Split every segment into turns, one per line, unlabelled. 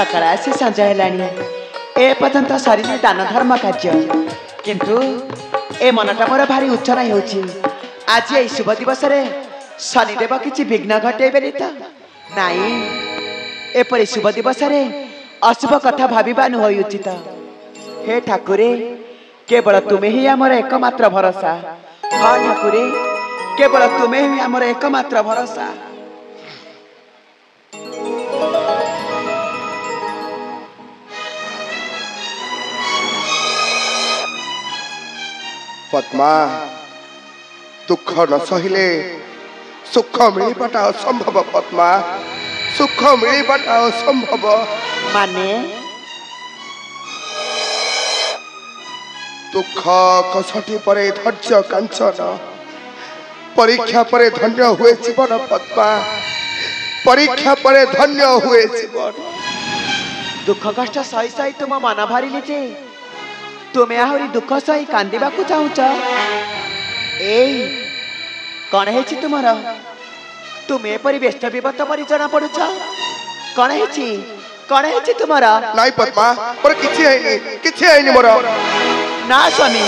सकाळ आसी संजय हेलानी ए पर्यंत सरी दान धर्म कार्य किंतु ए मनटा मोर भारी उच्चना होउछि आज ए शुभ दिवस रे शनिदेव किछि विघ्न घटेबेनी त नाई एपरि शुभ दिवस रे अशुभ कथा भाविबा नु होई उचित। हे ठाकुरे केवल तुम्हें ही आमर एकमात्र भरोसा। हाँ ठाकुरे केवल तुम्हें ही आमर एकमात्र भरोसा।
पद्मा दुख न सहिले सुख मिलबाटा असंभव। पद्मा सुख मिलबाटा असंभव
माने
दुख कसटी परे धैर्य कांचन परीक्षा परे धन्य हुए जीवन। पद्मा परीक्षा परे धन्य हुए जीवन।
दुख कष्ट सही सही तुम मन भरिली जे तुमे आहरी दुख सही कांदिबा को चाहुच। ए कौन है तुमर तुमे परि व्यस्त विपत परि जना पड़ुछ कौन है तुमर?
नाई पद्मा पर किछि हैनी मोर।
ना स्वामी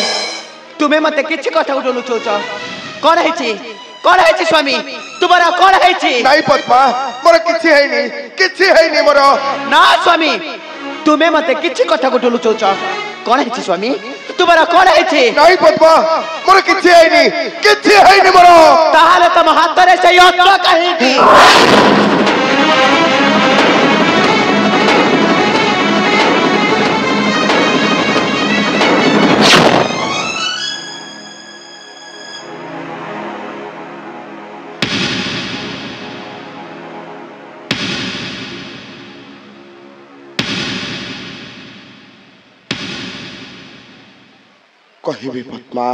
तुम्हें मते किछि कथा उडलु चोच कौन है स्वामी तुम्हारा कौन है?
नाई पद्मा मोर किछि हैनी मोर।
ना स्वामी तुम्हें मते किछि कथा उडलु चोच कौन है स्वामी तुम्हारा कौन है?
नाई पद्मा मोर किछि हैनी मोर।
ताहाले तम हाथ रे से यत्र कहिकी
कहिबी पद्मा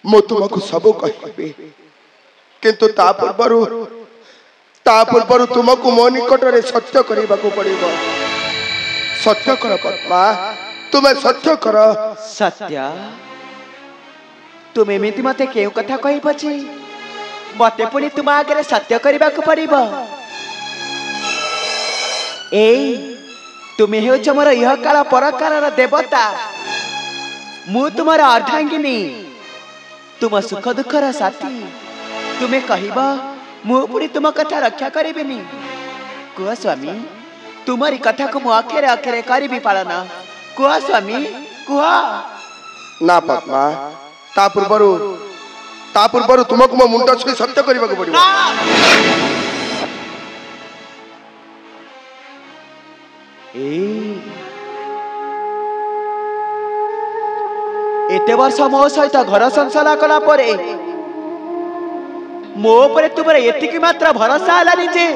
मु तुमको सब कहिबी किंतु ता पूर्वर तुमको मो निकट रे सत्य करबा को पड़िबो। सत्य कर पद्मा तुम्हें सत्य कर।
सत्य तुम एमिति मते केउ कथा कहि पछि मते पुनी तुम आगे सत्य करबा को पड़िबो। ए तुमे हेउछ मोर इह काल परकालर देवता मु तुमर अर्धांगिनी तुम सुख दुखर साथी तुम्हें कहबा मु पुनी तुम कथा रक्षा करिबिनी। कुह स्वामी तुम्हारी कथा को मु अखेरे अखेरे करिबी पालन। कुह स्वामी कुह।
ना पद्मा ता पूर्वर तुमको मो मुंड छुई सत्य करबा को पड़िबो।
एते वर्ष मो सहित घर संसार कला परे मो परे तुमर एतिकी मात्र भरोसा हलानी जे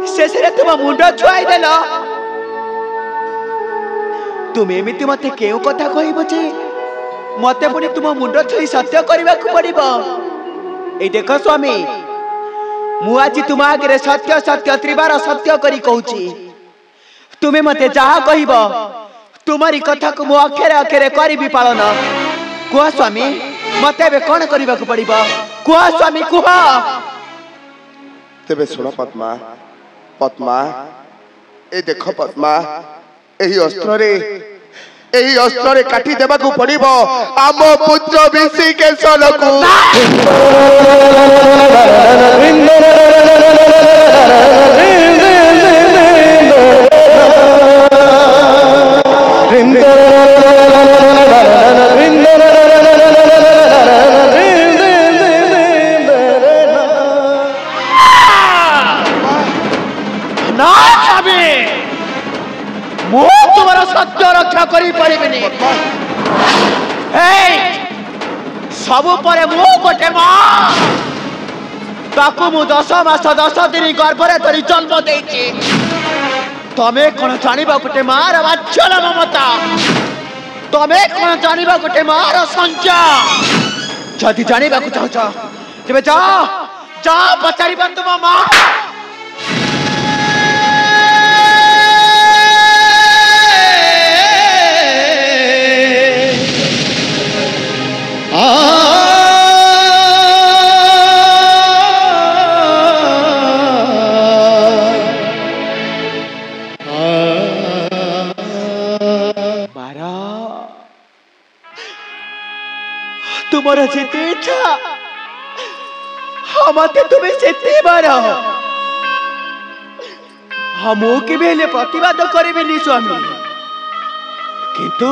शेष रे तुम मुंड छुआई देल। तुम एमिति मते केउ कथा कहिबो जे मते पुनी तुम मुंड छुई सत्य करबा को पड़िबो। ए देखो स्वामी मु आज तुम आगे सत्य सत्य त्रिबार सत्य करी कहूची तुमे मते जहा कहिबो तुम्हारी कथा को मु अखेरे अखेरे करिबी पालन। कुह स्वामी मते बे कोन करबा को पड़िबो? कुह स्वामी कुह।
तेबे सुन पद्मा ए देखो पद्मा एही अस्त्र रे काटी देबा को पड़िबो आम पुत्र विषि के सलकु।
सत्य रक्षा करी परिबिनी। सब परे मु गोटे मां ताकू मु 10 मास 10 दिन गर्भरे धरी जन्म देइछि। तमे कोन जानिबा गोटे मार वात्सल ममता तमे कोन जानिबा गोटे मार संचा जदि जानिबा को चाहछ तेबे जा पचारिबा तुम मां। मोर जिते इच्छा मत तुम्हें से बार हाँ मुझे भी प्रतिवाद करी स्वामी किंतु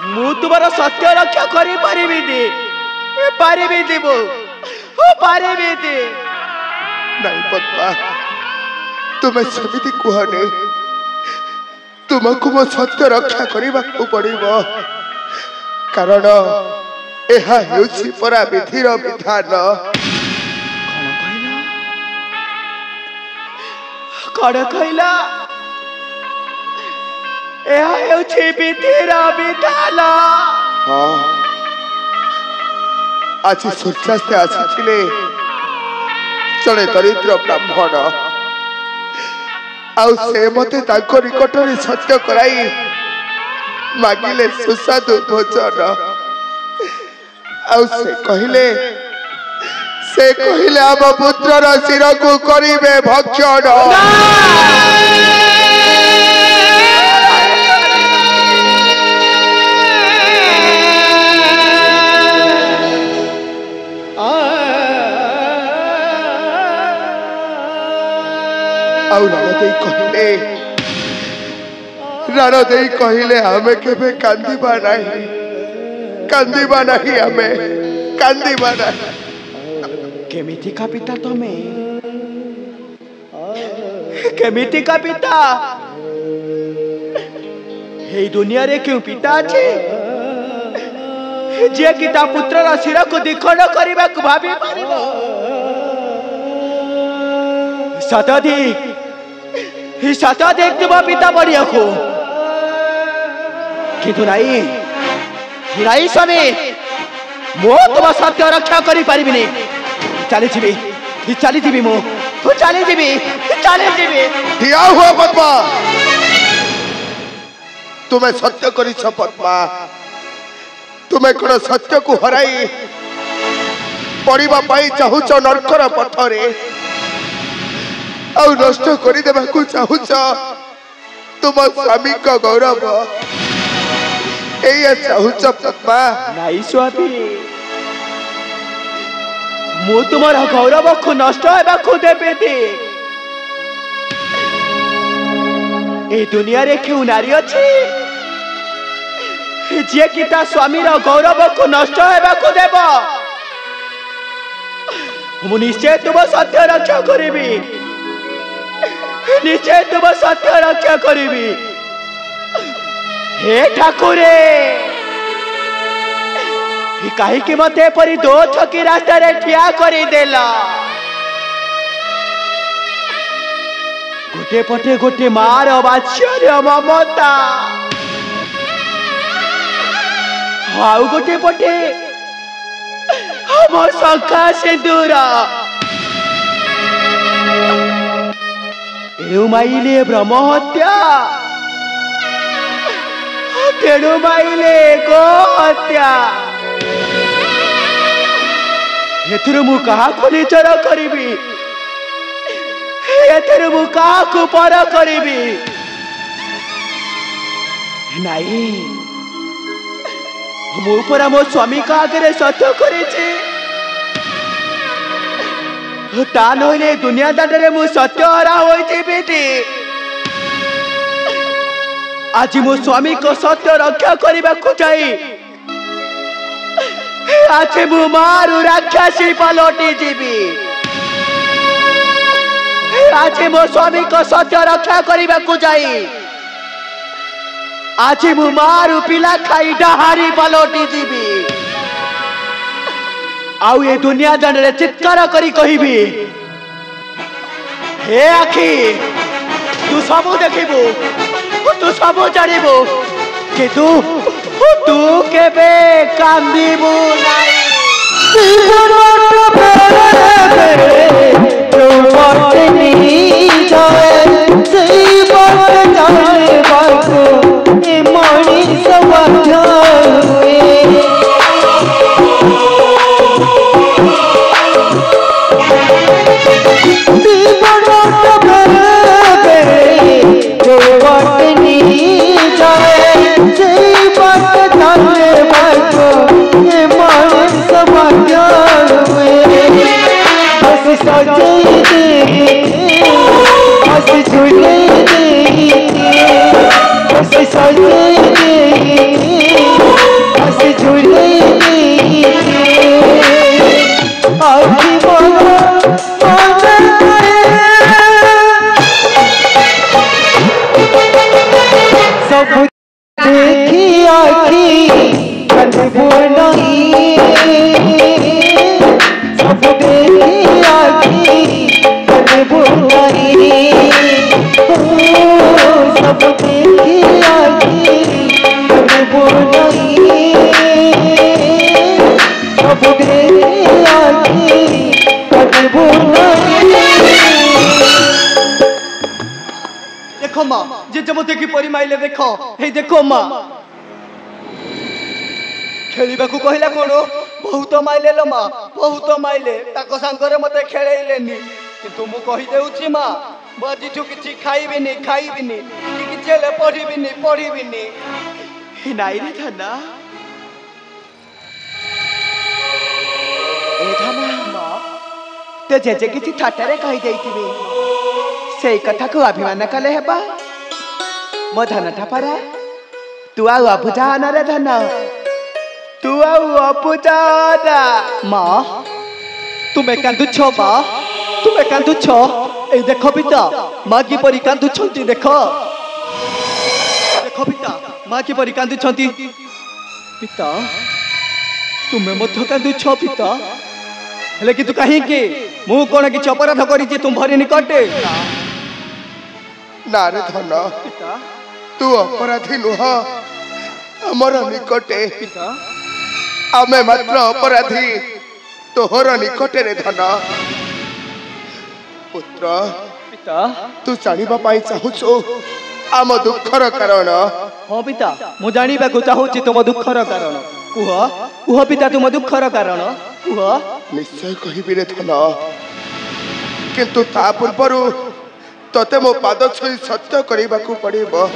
मु तुम सत्य रक्षा करी
नहीं पद्मा तुम्हें सेमती कहने तुमको मो सत्य रक्षा करने को पड़ो कारण यह परा विधिर विधान
कौन कहला विधिर विधान
हाँ आज सूर्यास्त आसी जड़े दरिद्र ब्राह्मण आउ से मते निकट में सत्य कराई मागिले सुस्वादु भोजन आउ से कहले आम पुत्रर शिर को करिवे भक्षण रणदे कहले आमे केबे कांदीबा नहीं आमे कांदीबा नहीं
केमिति का पिता तमे केमिति का पिता हे दुनिया रे क्यों पिता अछि जे कि ता पुत्रर शिर को दिखण करबा को भाबी पारिबो शताधिक तुम पिता बढ़िया को किंतु नहीं स्वामी मो तुम सत्य रक्षा करी पारिबिनी चली जीवी मो तू चली जीवी
दिया हुआ पद्मा तुम्हें सत्य करी पद्मा तुम्हें कौन सत्य को हराई पढ़ा चाहूच नरकर पथरे आउ नष्ट करदेवा चाहूच तुम स्वामी का गौरव ये चाहूच पद्मा
नहीं स्वामी मु तुम गौरव को नष्ट होगा देवी ए दुनिया रे क्यों नारी अच्छी जे कि ता स्वामी गौरव को नष्ट होगा देव मु निश्चय तुम सत्य रक्षा करी निश्चय तुम सत्य रक्षा करी हे ठाकुरे कहीं मते परी दो छकी रास्ता रे ठिया करी देला गोटे पटे गोटे मार वात्सल्य ममता आउ गोटे पटे हम शंका सिंदूर एणु माइले ब्रह्म हत्या तेणु माइले गो हत्या एथुर मु कहा को निचर करिबी एथुर मु कहा को पर करिबी नहीं मु पर मो स्वामी का आगे सत्य करिछि ता नहले दुनिया दांडे मु सत्य हरा होइछि बेटी आज मो स्वामी को सत्य रक्षा करने को जाई आज मु मारू राक्षसी पलटी जीवी आज मो स्वामी को सत्य रक्षा करने को जाई आज मु मारू पिला खाई डहारी पलटी जीवी आउ ये दुनिया दांडे चित्कार करी कहिबी हे आखी तू सब देखिबू तू सब जानबू कि तू केबे कांदीबू
जेजे मते कि परी माइले देखो हे देखो माँ खेलिबा को कहला कोन बहुत माइले लो माँ बहुत माइले ताको संगरे मते खेलेइलेनी किंतु मु कहि देउछि माँ बाजिठु किछि खाइबिनी कि किछि ले पढिबिनी
हि नाइ रे धना ए धना
माँ
तो जेजे किछि ठाटारे कहि देइथिबे सेई कथा को अभिमान कले हेबा मो धनटा परा तू आउ अबुझाना रे धन तू आउ अबुझाना
माँ तुमे कांदुछ माँ तुमे कांदुछ ए देखो पिता माँ की परी कांदुछंती देखो देखो पिता माँ की परी कांदुछंती पिता तुमे मध्य कांदुछ पिता हेले कि तू कहीं के मु कोन किछ अपराध करिछि तुम भरी निकटे
ना रे धन
पिता
तू अपराधी नुह अमर निकटे
पिता
आमे मात्र अपराधी तोहर निकटे रे धन पुत्र
पिता
तू जानिबा पाई चाहुछु आम दुखर कारण
हाँ पिता मु जानिबा को चाहूछि तुम दुखर कारण कुह कुह पिता तुम दुखर कारण कुह
निश्चय कहिबि रे धन किंतु ता पूर्वरु तते मो पाद छुई सत्य करबाकू पड़िबो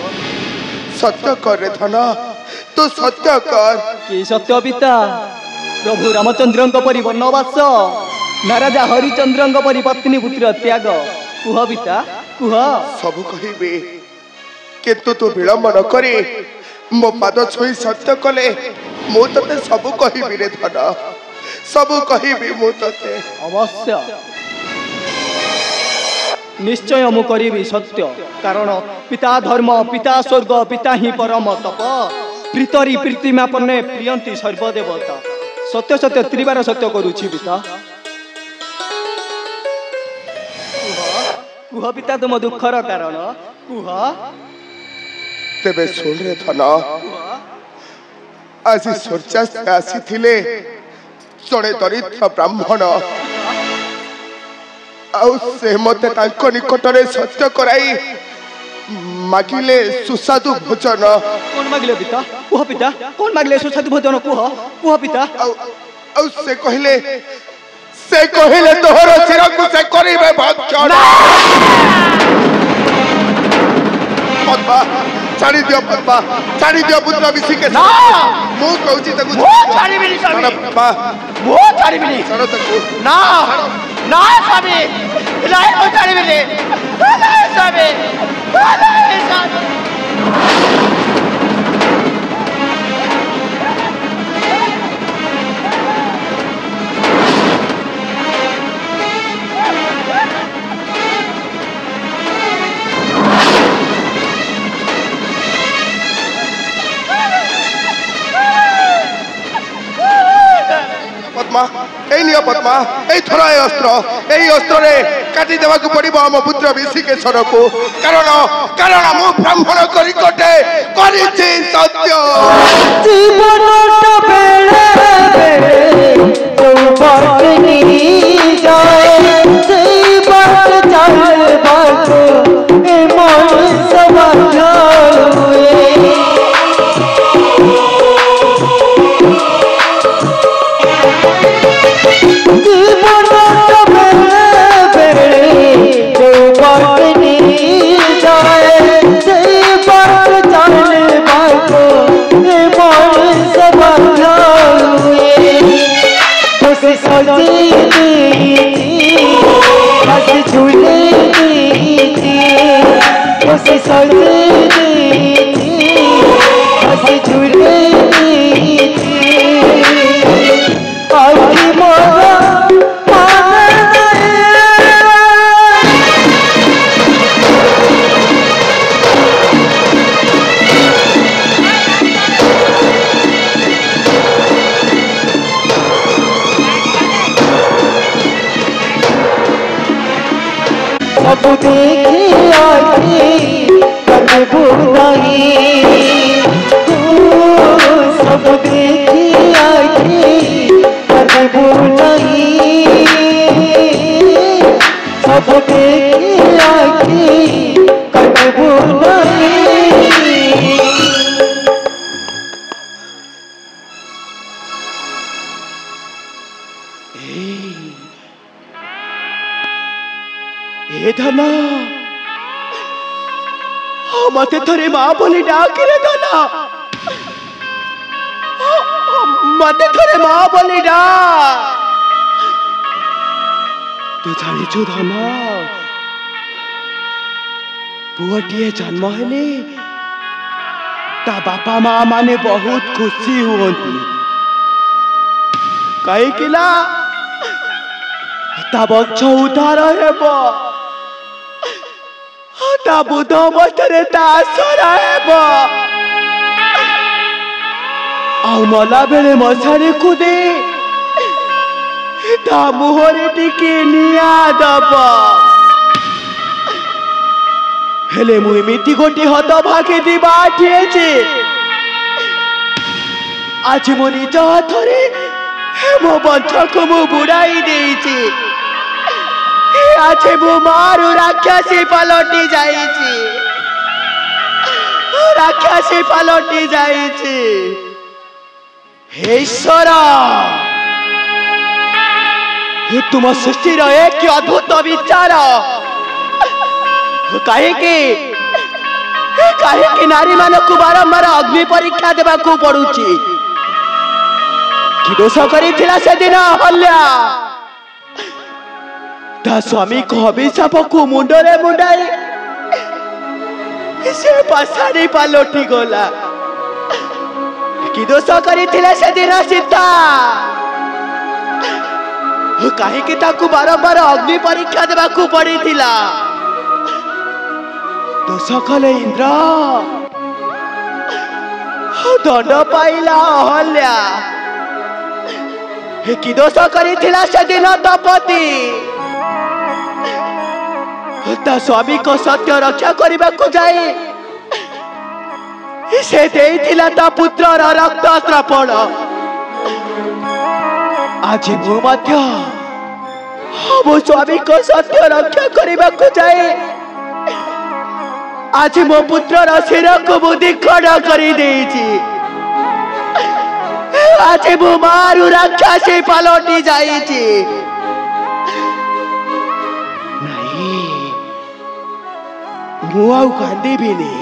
सत्य कर रे धन तू सत्य कर
कि सत्य पिता प्रभु रामचंद्रंक परि वनवास ना राजा हरिचंद्रंक परि पत्नी पुत्र त्याग कुह पिता कुह
सब कहिबि किंतु तू विलंब न करी मो पाद छुई सत्य कले मु तते सब कहिबि रे धन सब कहिबि मु तते
अवश्य निश्चय मु करिबि सत्य कारण पिता धर्म पिता स्वर्ग पिता ही परम तप प्रीतरी प्रीतिमा पन्ने प्रियंती सर्वदेवता सत्य सत्य त्रिबार सत्य करूछि पिता कुह पिता तुम दुखर कारण कुह
तेबे सुन रे धन आज सूर्यास्त आसीथिले जड़े दरिद्र ब्राह्मण आउ से मते तांको निकटरे सत्य कराई मागिले सुस्वादु भोजन
कौन मागिले पिता कुह पिता कौन मागिले सुस्वादु भोजन कुह कुह पिता
आउ से कहले तोहर सिर को से करिवे भक्षण पद्मा छाड़ी दियो पुत्र विषि के
ना
मु कहूची तकु
मो छाड़ीबिनी स्वामी
पद्मा
मो छाड़ीबिनी
छाड़ तकु
ना ना स्वामी नहीं मो छाड़ीबिनी नहीं स्वामी नहीं स्वामी
पद्मा ए नियो पद्मा ए थरा ए अस्त्र रे काटी देवा को पड़िबो हम पुत्र विषिकेश्वर को कारण मु ब्राह्मण करी कटे करिछि सत्य
जीवन बेले बेले तो बाटनी जाए से बात चल बात ए मन समझ हुए सब देखे आगे कभी बुराई सब देखे आगे कभी बुराई सब देखे आगे कभी बुराई
ए धन मत थोड़े माँ बोली डाक रे धन मत थोड़े माँ बोली डाक तू जानिचु धन पुअटीए जन्म हेले ता बापा माँ माने बहुत खुशी हुअंती कहीं ता बच्च उद्धार हेबो ता बुध अवस्था ता आसरा हेबो आउ मला बेले मशारी कुदे ता मुहरे टिके निया दब हेले मु एमिति गोटे हत भागी दिबा ठिएछि आज मो निज हाथरे मो बंधक मु बुड़ाई देइछि आज मु मारू राक्षसी पलटी जाइछि राक्षसी पलटी जाइछि हे ईश्वर ये तुम सृष्टि एक अद्भुत विचार कहीं नारी मानक बारंबार अग्नि परीक्षा देवा पड़ुची कि दोष कर से दिन अहल्या ता स्वामी को अभिशाप को मुंडरे मुंडाई से पासारी पालटी गला कि दोष कर से दिन सीता कहीं बारंबार अग्नि परीक्षा देवा पड़ी दोष कले इंद्र दंड पाइला अहल्या कि दोष कर से दिन दपति ता स्वामी को सत्य रक्षा करने को जाए से देइथिला ता पुत्रर रक्त स्त्रापण आज मो स्वामी को सत्य रक्षा करने को जाए आज मो पुत्रर शिर को बुद्धि खड़ा कर आज मो मारू राक्षसी पलटी जाइछि मु आउ कांदीबिनी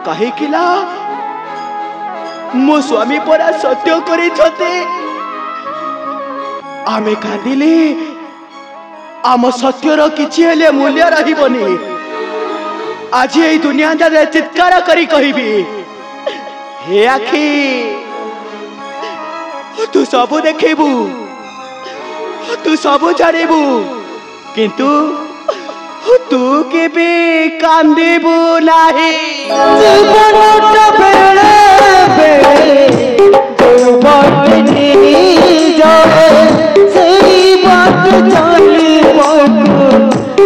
कहीं मो स्वामी परा सत्य करी आमे कांदिले आम सत्यर किछि हेले मूल्य रहिबनी आज ये दुनिया जाने चित्कार करी कहबी हे आखी तू सबू देखबू तू सबू जानिबू किंतु तू के भी कांदिबू नाही
जीवनटा बेले बेले जो बाटनी जाए सही बात चली बाटू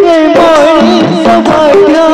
ए मोरी सभाया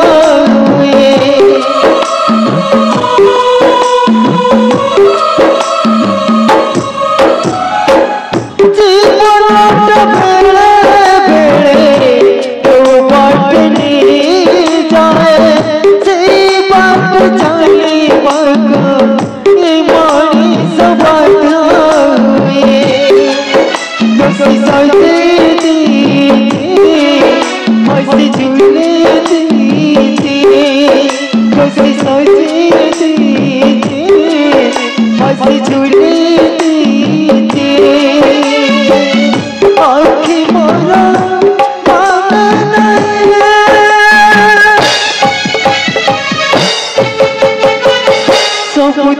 सब